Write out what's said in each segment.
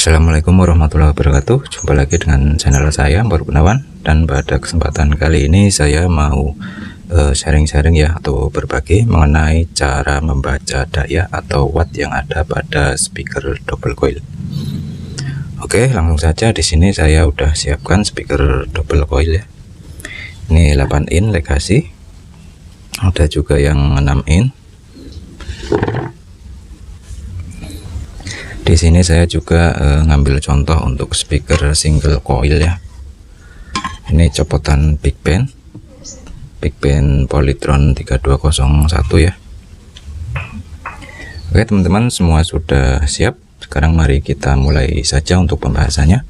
Assalamualaikum warahmatullahi wabarakatuh. Jumpa lagi dengan channel saya Mbak Gunawan, dan pada kesempatan kali ini saya mau sharing-sharing ya, atau berbagi mengenai cara membaca daya atau watt yang ada pada speaker double coil. Oke, langsung saja. Di sini saya udah siapkan speaker double coil ya. Ini 8 in Legacy. Ada juga yang 6 in. Di sini saya juga ngambil contoh untuk speaker single coil ya. Ini copotan Big Band Polytron 3201 ya. Oke teman-teman, semua sudah siap. Sekarang mari kita mulai saja untuk pembahasannya.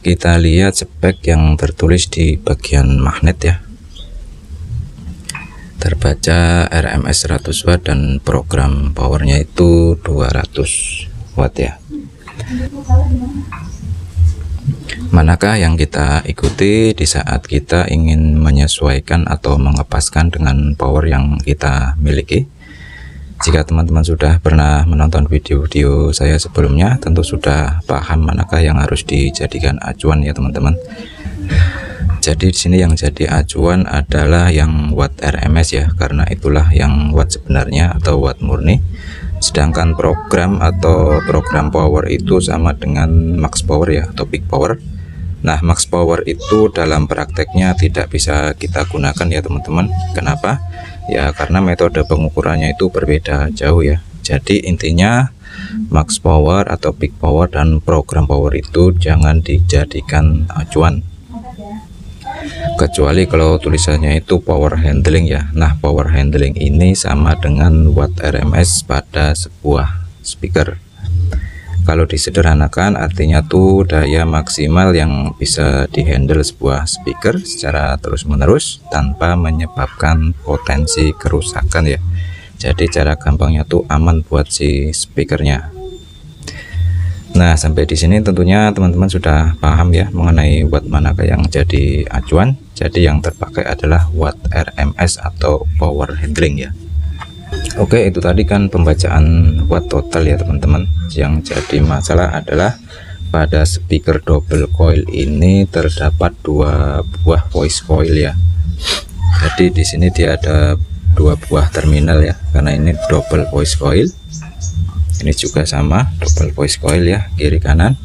Kita lihat spek yang tertulis di bagian magnet ya. Terbaca RMS 100 watt dan program powernya itu 200 watt ya. Manakah yang kita ikuti di saat kita ingin menyesuaikan atau mengepaskan dengan power yang kita miliki? Jika teman-teman sudah pernah menonton video-video saya sebelumnya, tentu sudah paham manakah yang harus dijadikan acuan ya teman-teman. Jadi di sini yang jadi acuan adalah yang watt RMS ya, karena itulah yang watt sebenarnya atau watt murni. Sedangkan program atau program power itu sama dengan max power ya, atau peak power. Nah, max power itu dalam prakteknya tidak bisa kita gunakan ya teman-teman. Kenapa? Ya karena metode pengukurannya itu berbeda jauh ya. Jadi intinya max power atau peak power dan program power itu jangan dijadikan acuan, kecuali kalau tulisannya itu power handling ya. Nah, power handling ini sama dengan watt RMS pada sebuah speaker. Kalau disederhanakan artinya tuh daya maksimal yang bisa dihandle sebuah speaker secara terus-menerus tanpa menyebabkan potensi kerusakan ya. Jadi cara gampangnya tuh aman buat si speakernya. Nah, sampai di sini tentunya teman-teman sudah paham ya mengenai watt manakah yang jadi acuan. Jadi yang terpakai adalah watt RMS atau power handling ya. Oke, itu tadi kan pembacaan watt total ya teman-teman. Yang jadi masalah adalah pada speaker double coil ini terdapat 2 buah voice coil ya. Jadi di sini dia ada 2 buah terminal ya, karena ini double voice coil. Ini juga sama, double voice coil ya, kiri kanan.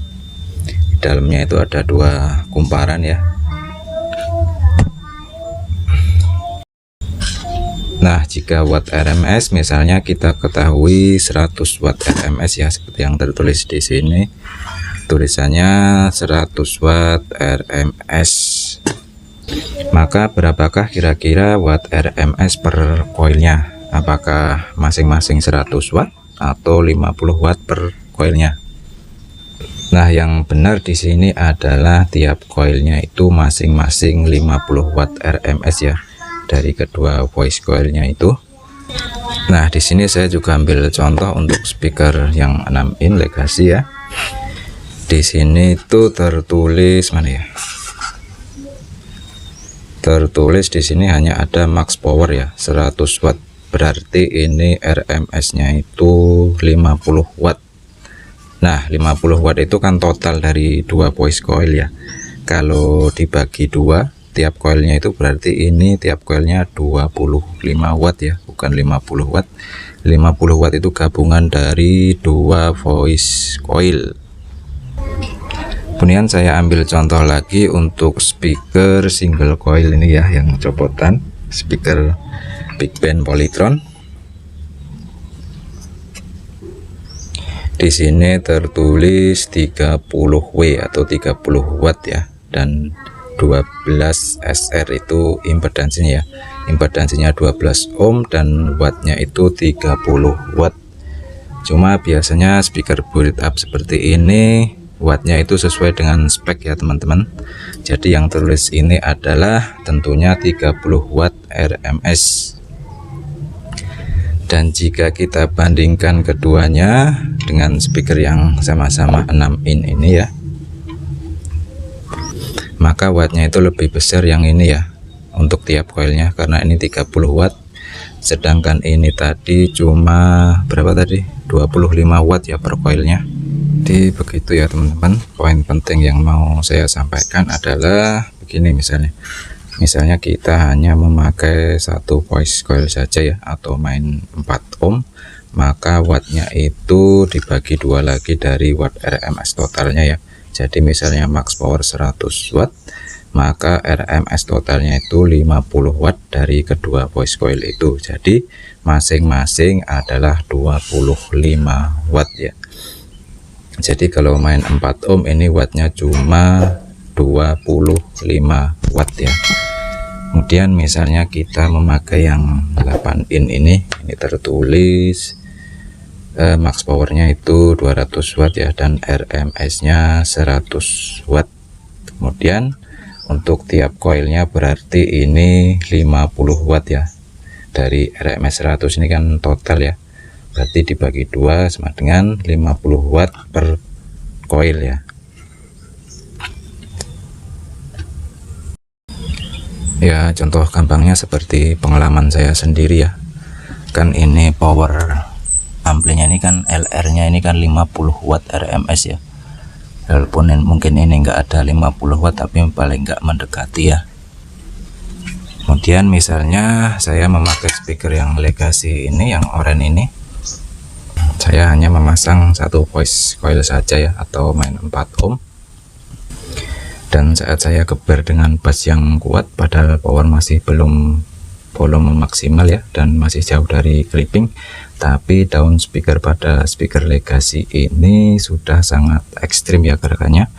Di dalamnya itu ada 2 kumparan ya. Nah, jika watt RMS misalnya kita ketahui 100 watt RMS ya, seperti yang tertulis di sini. Tulisannya 100 watt RMS. Maka berapakah kira-kira watt RMS per coilnya? Apakah masing-masing 100 watt atau 50 watt per coilnya? Nah, yang benar di sini adalah tiap coilnya itu masing-masing 50 watt RMS ya, dari kedua voice coilnya itu. Nah, di sini saya juga ambil contoh untuk speaker yang 6 in Legacy ya. Di sini itu tertulis mana ya? Tertulis di sini hanya ada max power ya, 100 watt. Berarti ini RMS-nya itu 50 watt. Nah, 50 watt itu kan total dari 2 voice coil ya. Kalau dibagi 2, tiap coilnya itu berarti ini tiap coilnya 25 watt ya, bukan 50 watt. 50 watt itu gabungan dari 2 voice coil. Kemudian saya ambil contoh lagi untuk speaker single coil ini ya, yang copotan speaker Big Band Polytron. Di sini tertulis 30W atau 30 watt ya, dan 12 SR itu impedansinya ya. Impedansinya 12 ohm dan wattnya itu 30 watt. Cuma biasanya speaker build up seperti ini wattnya itu sesuai dengan spek ya teman-teman. Jadi yang tertulis ini adalah tentunya 30 watt RMS. Dan jika kita bandingkan keduanya dengan speaker yang sama-sama 6 in ini ya, maka wattnya itu lebih besar yang ini ya, untuk tiap coilnya, karena ini 30 watt. Sedangkan ini tadi cuma berapa tadi? 25 watt ya per coilnya. Jadi begitu ya teman-teman, poin penting yang mau saya sampaikan adalah begini. Misalnya kita hanya memakai satu voice coil saja ya, atau main 4 ohm, maka wattnya itu dibagi dua lagi dari watt RMS totalnya ya. Jadi misalnya max power 100 watt, maka RMS totalnya itu 50 watt dari kedua voice coil itu. Jadi masing-masing adalah 25 watt ya. Jadi kalau main 4 ohm ini wattnya cuma 25 watt ya. Kemudian misalnya kita memakai yang 8 in ini tertulis max powernya itu 200 watt ya, dan RMS nya 100 watt. Kemudian untuk tiap coilnya berarti ini 50 watt ya. Dari RMS 100 ini kan total ya, berarti dibagi 2 sama dengan 50 watt per coil ya. Ya, contoh gampangnya seperti pengalaman saya sendiri ya. Kan ini power amplinya ini kan LR nya ini kan 50 watt RMS ya. Walaupun mungkin ini enggak ada 50 watt, tapi paling enggak mendekati ya. Kemudian misalnya saya memakai speaker yang Legacy ini, yang oranye ini, saya hanya memasang satu voice coil saja ya, atau main 4 ohm. Dan saat saya geber dengan bass yang kuat, padahal power masih belum volume maksimal ya, dan masih jauh dari clipping, tapi daun speaker pada speaker Legacy ini sudah sangat ekstrim ya gerakannya.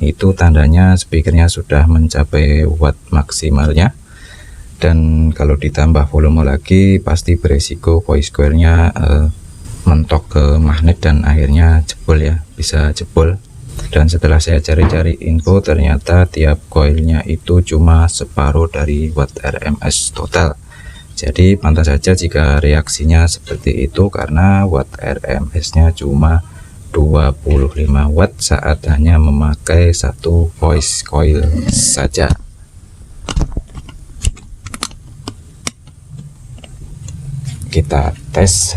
Itu tandanya speakernya sudah mencapai watt maksimalnya. Dan kalau ditambah volume lagi, pasti beresiko voice coilnya mentok ke magnet dan akhirnya jebol ya, bisa jebol. Dan setelah saya cari-cari info, ternyata tiap coilnya itu cuma separuh dari watt RMS total. Jadi pantas saja jika reaksinya seperti itu, karena watt RMS nya cuma 25 watt saat hanya memakai satu voice coil saja. Kita tes.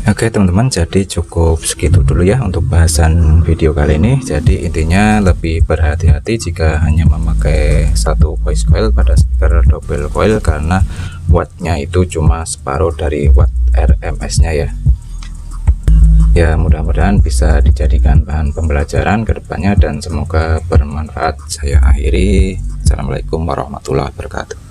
Oke teman-teman, jadi cukup segitu dulu ya untuk bahasan video kali ini. Jadi intinya lebih berhati-hati jika hanya memakai satu voice coil pada speaker double coil, karena wattnya itu cuma separuh dari watt RMS nya ya. Ya, mudah-mudahan bisa dijadikan bahan pembelajaran ke depannya dan semoga bermanfaat. Saya akhiri. Assalamualaikum warahmatullahi wabarakatuh.